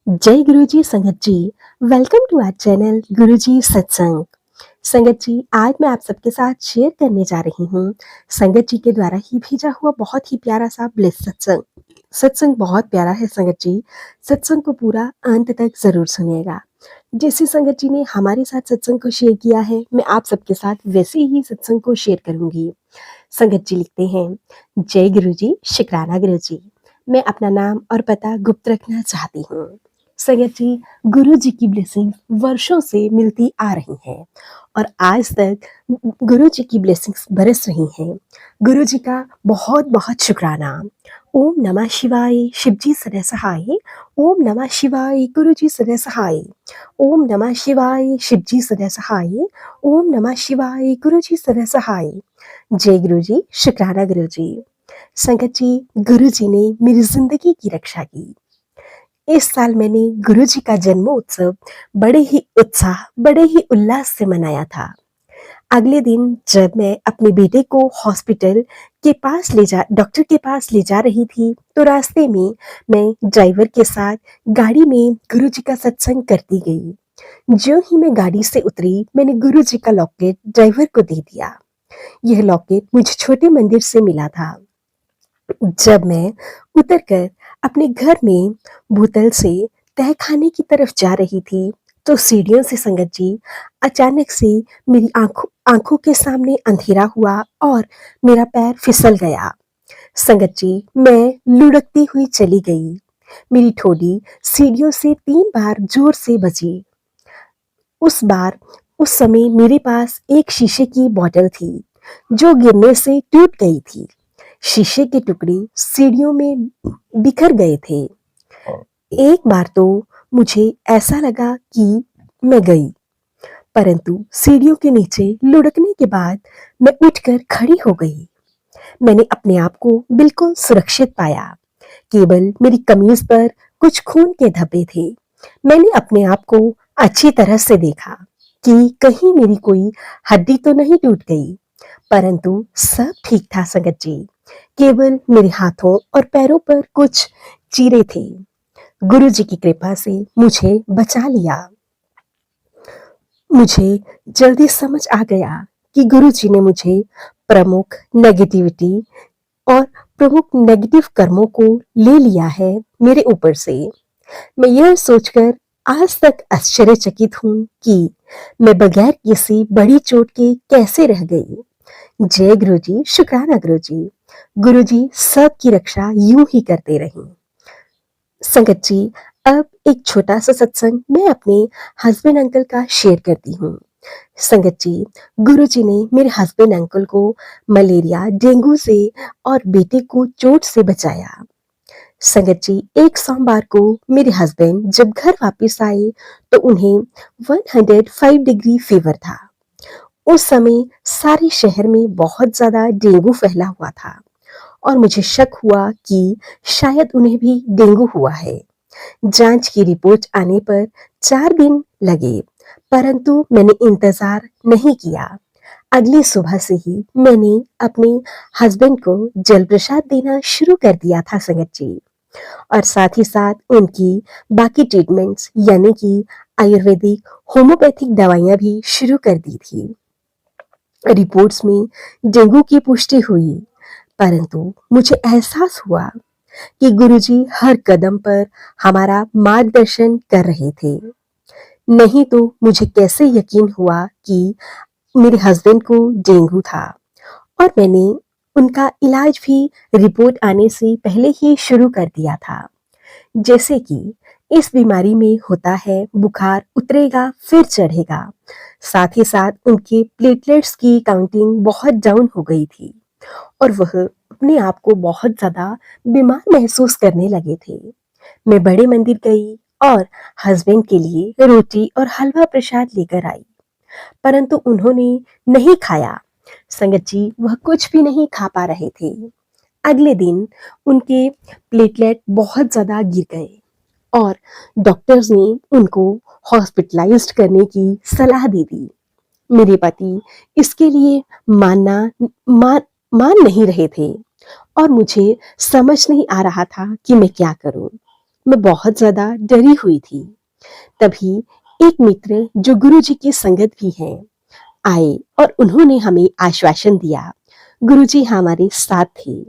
जय गुरुजी संगत जी। Welcome to our channel गुरुजी सत्संग। संगत जी, आज मैं आप सबके साथ शेयर करने जा रही हूँ संगत जी के द्वारा ही भेजा हुआ बहुत ही प्यारा सा ब्लेस सत्संग। सत्संग बहुत प्यारा है संगत जी। सत्संग को पूरा अंत तक जरूर सुनिएगा। जैसे संगत जी ने हमारे साथ सत्संग को शेयर किया है, मैं आप सबके साथ वैसे ही सत्संग को शेयर करूंगी। संगत जी लिखते हैं, जय गुरुजी, शुक्राना गुरुजी। मैं अपना नाम और पता गुप्त रखना चाहती हूँ। संगत जी, गुरु जी की ब्लेसिंग वर्षों से मिलती आ रही हैं और आज तक गुरु जी की ब्लेसिंग्स बरस रही हैं। गुरु जी का बहुत बहुत शुक्राना। ओम नमः शिवाय, शिव जी सदा सहाय। ओम नमः शिवाय, गुरु जी सदा सहाय। ओम नमः शिवाय, शिव जी सदा सहाय। ओम नमः शिवाय, गुरु जी सदा सहाय। जय गुरु जी, शुक्राना गुरु जी। संगत जी, गुरु जी ने मेरी जिंदगी की रक्षा की। इस साल मैंने गुरु जी का जन्मोत्सव बड़े ही उत्साह, बड़े ही उल्लास से मनाया था। अगले दिन जब मैं अपने बेटे को हॉस्पिटल के पास डॉक्टर के पास ले जा रही थी, तो रास्ते में मैं ड्राइवर के साथ गाड़ी में गुरु जी का सत्संग करती गई। जो ही मैं गाड़ी से उतरी, मैंने गुरु जी का लॉकेट ड्राइवर को दे दिया। यह लॉकेट मुझे छोटे मंदिर से मिला था। जब मैं उतरकर अपने घर में भूतल से तहखाने की तरफ जा रही थी, तो सीढ़ियों से संगत जी अचानक से मेरी आंखों के सामने अंधेरा हुआ और मेरा पैर फिसल गया। संगत जी, मैं लुढ़कती हुई चली गई। मेरी ठोडी सीढ़ियों से 3 बार जोर से बजी। उस समय मेरे पास एक शीशे की बोतल थी जो गिरने से टूट गई थी। शीशे के टुकड़े सीढ़ियों में बिखर गए थे। एक बार तो मुझे ऐसा लगा कि मैं गई, परंतु सीढ़ियों के नीचे लुढ़कने के बाद मैं उठकर खड़ी हो गई। मैंने अपने आप को बिल्कुल सुरक्षित पाया। केवल मेरी कमीज पर कुछ खून के धब्बे थे। मैंने अपने आप को अच्छी तरह से देखा कि कहीं मेरी कोई हड्डी तो नहीं टूट गई, परंतु सब ठीक था संगत जी। केवल मेरे हाथों और पैरों पर कुछ चीरे थे। गुरु जी की कृपा से मुझे बचा लिया। मुझे जल्दी समझ आ गया कि गुरु जी ने मुझे प्रमुख नेगेटिविटी और प्रमुख नेगेटिव कर्मों को ले लिया है मेरे ऊपर से। मैं यह सोचकर आज तक आश्चर्यचकित हूँ कि मैं बगैर किसी बड़ी चोट के कैसे रह गई। जय गुरु जी, शुक्राना गुरु जी। गुरु जी सबकी रक्षा यूं ही करते रहें। संगत जी, अब एक छोटा सा सत्संग मैं अपने हस्बैंड अंकल का शेयर करती हूँ। संगत जी, गुरु जी ने मेरे हस्बैंड अंकल को मलेरिया, डेंगू से और बेटे को चोट से बचाया। संगत जी, एक सोमवार को मेरे हस्बैंड जब घर वापस आए तो उन्हें 105 डिग्री फीवर था। उस समय सारे शहर में बहुत ज्यादा डेंगू फैला हुआ था और मुझे शक हुआ कि शायद उन्हें भी डेंगू हुआ है। जांच की रिपोर्ट आने पर 4 दिन लगे, परंतु मैंने इंतजार नहीं किया। अगली सुबह से ही मैंने अपने हस्बैंड को जल प्रसाद देना शुरू कर दिया था संगत जी, और साथ ही साथ उनकी बाकी ट्रीटमेंट्स यानी कि आयुर्वेदिक होम्योपैथिक दवाइयां भी शुरू कर दी थी। रिपोर्ट्स में डेंगू की पुष्टि हुई, परंतु मुझे एहसास हुआ कि गुरुजी हर कदम पर हमारा मार्गदर्शन कर रहे थे। नहीं तो मुझे कैसे यकीन हुआ कि मेरे हस्बैंड को डेंगू था, और मैंने उनका इलाज भी रिपोर्ट आने से पहले ही शुरू कर दिया था। जैसे कि इस बीमारी में होता है, बुखार उतरेगा फिर चढ़ेगा। साथ ही साथ उनके प्लेटलेट्स की काउंटिंग बहुत डाउन हो गई थी और वह अपने आप को बहुत ज्यादा बीमार महसूस करने लगे थे। मैं बड़े मंदिर गई और हस्बैंड के लिए रोटी और हलवा प्रसाद लेकर आई, परंतु उन्होंने नहीं खाया। संगत जी, वह कुछ भी नहीं खा पा रहे थे। अगले दिन उनके प्लेटलेट बहुत ज्यादा गिर गए और डॉक्टर्स ने उनको हॉस्पिटलाइज्ड करने की सलाह दे दी। मेरे पति इसके लिए मानना मान मान नहीं रहे थे और मुझे समझ नहीं आ रहा था कि मैं क्या करूं। मैं बहुत ज्यादा डरी हुई थी। तभी एक मित्र जो गुरुजी की संगत भी हैं आए और उन्होंने हमें आश्वासन दिया, गुरुजी हमारे साथ थे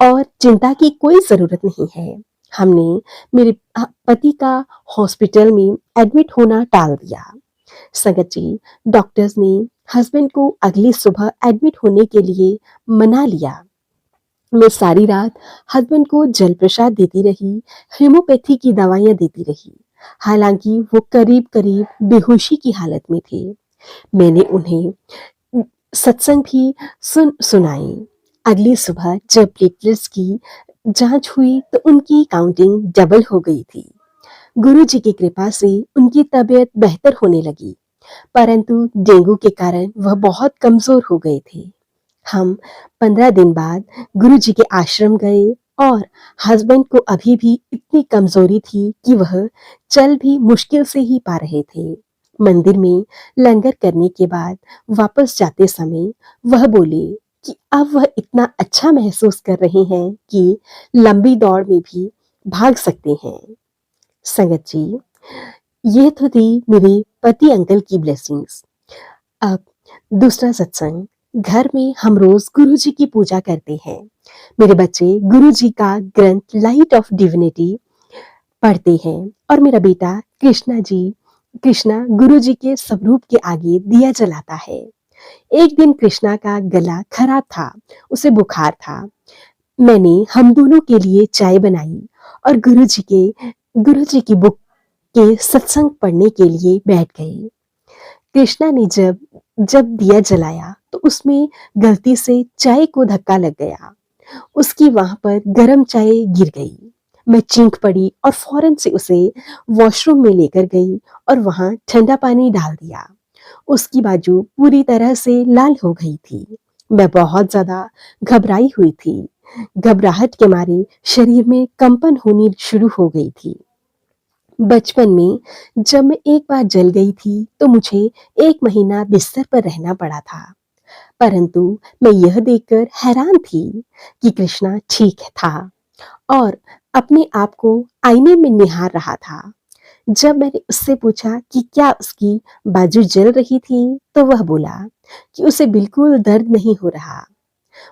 और चिंता की कोई जरूरत नहीं है। हमने मेरे पति का हॉस्पिटल में एडमिट होना टाल दिया। संगत जी, डॉक्टर्स ने हस्बैंड को अगली सुबह एडमिट होने के लिए मना लिया। मैं सारी रात हस्बैंड को जल प्रसाद देती रही, हेमोपैथी की दवाइयां देती रही, हालांकि वो करीब करीब बेहोशी की हालत में थे। मैंने उन्हें सत्संग भी सुनाए। अगली सुबह जब प्लेटलेट्स की जांच हुई तो उनकी काउंटिंग डबल हो गई थी। गुरु जी की कृपा से उनकी तबीयत बेहतर होने लगी, परंतु डेंगू के कारण वह बहुत कमजोर हो गए थे। हम 15 दिन बाद गुरु जी के आश्रम गए और हस्बैंड को अभी भी इतनी कमजोरी थी कि वह चल भी मुश्किल से ही पा रहे थे। मंदिर में लंगर करने के बाद वापस जाते समय वह बोले कि अब वह इतना अच्छा महसूस कर रहे हैं कि लंबी दौड़ में भी भाग सकते हैं। संगत जी, ये तो थी मेरे पति अंकल की ब्लेसिंग्स। अब दूसरा सत्संग। घर में हम रोज गुरु जी की पूजा करते हैं। मेरे बच्चे गुरु जी का ग्रंथ लाइट ऑफ डिविनिटी पढ़ते हैं और मेरा बेटा कृष्णा गुरु जी के स्वरूप के आगे दिया जलाता है। एक दिन कृष्णा का गला खराब था, उसे बुखार था। मैंने हम दोनों के लिए चाय बनाई और गुरु जी की बुक के सत्संग पढ़ने के लिए बैठ गए। कृष्णा ने जब जब दिया जलाया तो उसमें गलती से चाय को धक्का लग गया। उसकी वहां पर गर्म चाय गिर गई। मैं चीख पड़ी और फौरन से उसे वॉशरूम में लेकर गई और वहां ठंडा पानी डाल दिया। उसकी बाजू पूरी तरह से लाल हो गई थी। मैं बहुत ज्यादा घबराई हुई थी। घबराहट के मारे शरीर में कंपन होनी शुरू हो गई थी। बचपन में जब मैं एक बार जल गई थी तो मुझे 1 महीना बिस्तर पर रहना पड़ा था, परंतु मैं यह देखकर हैरान थी कि कृष्णा ठीक था और अपने आप को आईने में निहार रहा था। जब मैंने उससे पूछा कि क्या उसकी बाजू जल रही थी तो वह बोला कि उसे बिल्कुल दर्द नहीं हो रहा।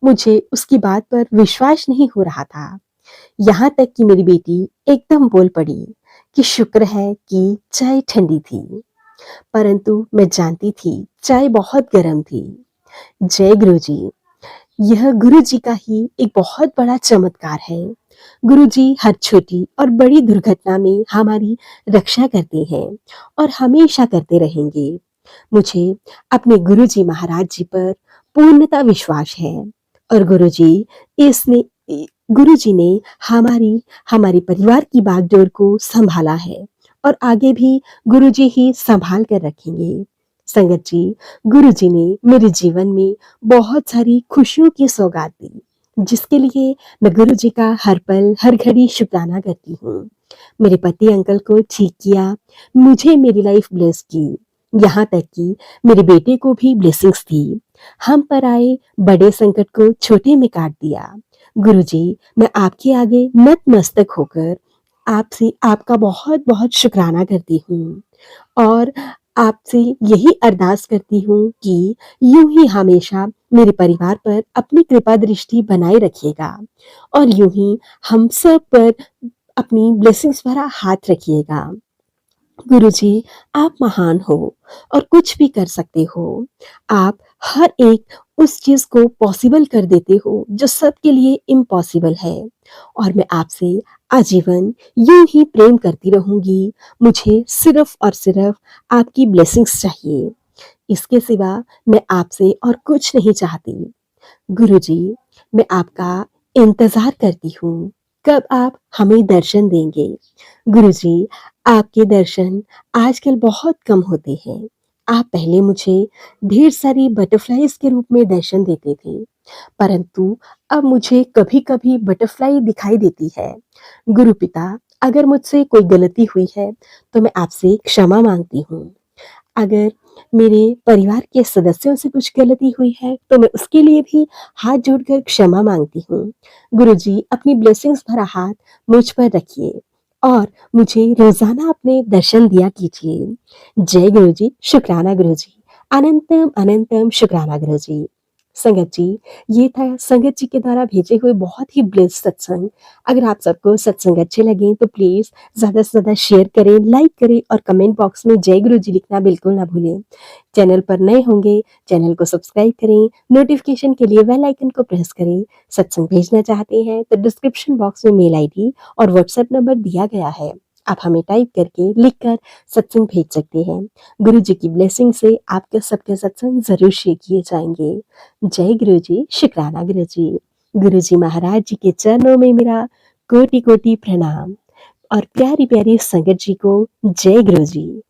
मुझे उसकी बात पर विश्वास नहीं हो रहा था। यहाँ तक कि मेरी बेटी एकदम बोल पड़ी कि शुक्र है कि चाय ठंडी थी, परंतु मैं जानती थी चाय बहुत गर्म थी। जय गुरु जी। यह गुरु जी का ही एक बहुत बड़ा चमत्कार है। गुरु जी हर छोटी और बड़ी दुर्घटना में हमारी रक्षा करते हैं और हमेशा करते रहेंगे। मुझे अपने गुरु जी महाराज जी पर पूर्णतः विश्वास है और इसने गुरु जी ने हमारी हमारे परिवार की बागडोर को संभाला है और आगे भी गुरु जी ही संभाल कर रखेंगे। संगत जी, गुरु जी ने मेरे जीवन में बहुत सारी खुशियों की सौगात दी, जिसके लिए मैं गुरु जी का हर पल हर घड़ी शुक्राना करती हूँ। मेरे पति अंकल को ठीक किया, मुझे मेरी लाइफ ब्लेस की, यहाँ तक कि मेरे बेटे को भी ब्लेसिंग्स दी। हम पर आए बड़े संकट को छोटे में काट दिया। गुरु जी, मैं आपके आगे नतमस्तक होकर आपसे आपका बहुत बहुत शुक्राना करती हूँ और आपसे यही अरदास करती हूँ कि यूं ही हमेशा मेरे परिवार पर अपनी कृपा दृष्टि बनाए रखिएगा और यूं ही हम सब पर अपनी ब्लेसिंग्स भरा हाथ रखिएगा। गुरु जी, आप महान हो और कुछ भी कर सकते हो। आप हर एक उस चीज को पॉसिबल कर देते हो जो सबके लिए इम्पॉसिबल है और मैं आपसे आजीवन यूं ही प्रेम करती रहूंगी। मुझे सिर्फ और सिर्फ आपकी ब्लेसिंग्स चाहिए। इसके सिवा मैं आपसे और कुछ नहीं चाहती। गुरुजी, मैं आपका इंतजार करती हूँ। कब आप हमें दर्शन देंगे? गुरुजी, आपके दर्शन आजकल बहुत कम होते हैं। आप पहले मुझे ढेर सारी बटरफ्लाईज के रूप में दर्शन देते थे, परंतु अब मुझे कभी-कभी बटरफ्लाई दिखाई देती है। गुरु पिता, अगर मुझसे कोई गलती हुई है तो मैं आपसे क्षमा मांगती हूँ। अगर मेरे परिवार के सदस्यों से कुछ गलती हुई है तो मैं उसके लिए भी हाथ जोड़कर क्षमा मांगती हूँ। गुरुजी अपनी ब्लेसिंग्स भरा हाथ मुझ पर रखिए और मुझे रोजाना अपने दर्शन दिया कीजिए। जय गुरुजी, शुक्राना गुरुजी, अनंतम अनंतम शुक्राना गुरुजी। संगत जी, ये था संगत जी के द्वारा भेजे हुए बहुत ही ब्लेस्ड सत्संग। अगर आप सबको सत्संग अच्छे लगे तो प्लीज ज्यादा से ज्यादा शेयर करें, लाइक करें और कमेंट बॉक्स में जय गुरु जी लिखना बिल्कुल ना भूलें। चैनल पर नए होंगे, चैनल को सब्सक्राइब करें, नोटिफिकेशन के लिए बेल आइकन को प्रेस करें। सत्संग भेजना चाहते हैं तो डिस्क्रिप्शन बॉक्स में मेल आईडी और व्हाट्सएप नंबर दिया गया है, आप हमें टाइप करके लिखकर सत्संग भेज सकते हैं। गुरु जी की ब्लेसिंग से आपके सबके सत्संग जरूर शेयर किए जाएंगे। जय गुरु जी, शुक्राना गुरु जी। गुरु जी महाराज जी के चरणों में मेरा कोटि कोटि प्रणाम और प्यारी प्यारी संगत जी को जय गुरु जी।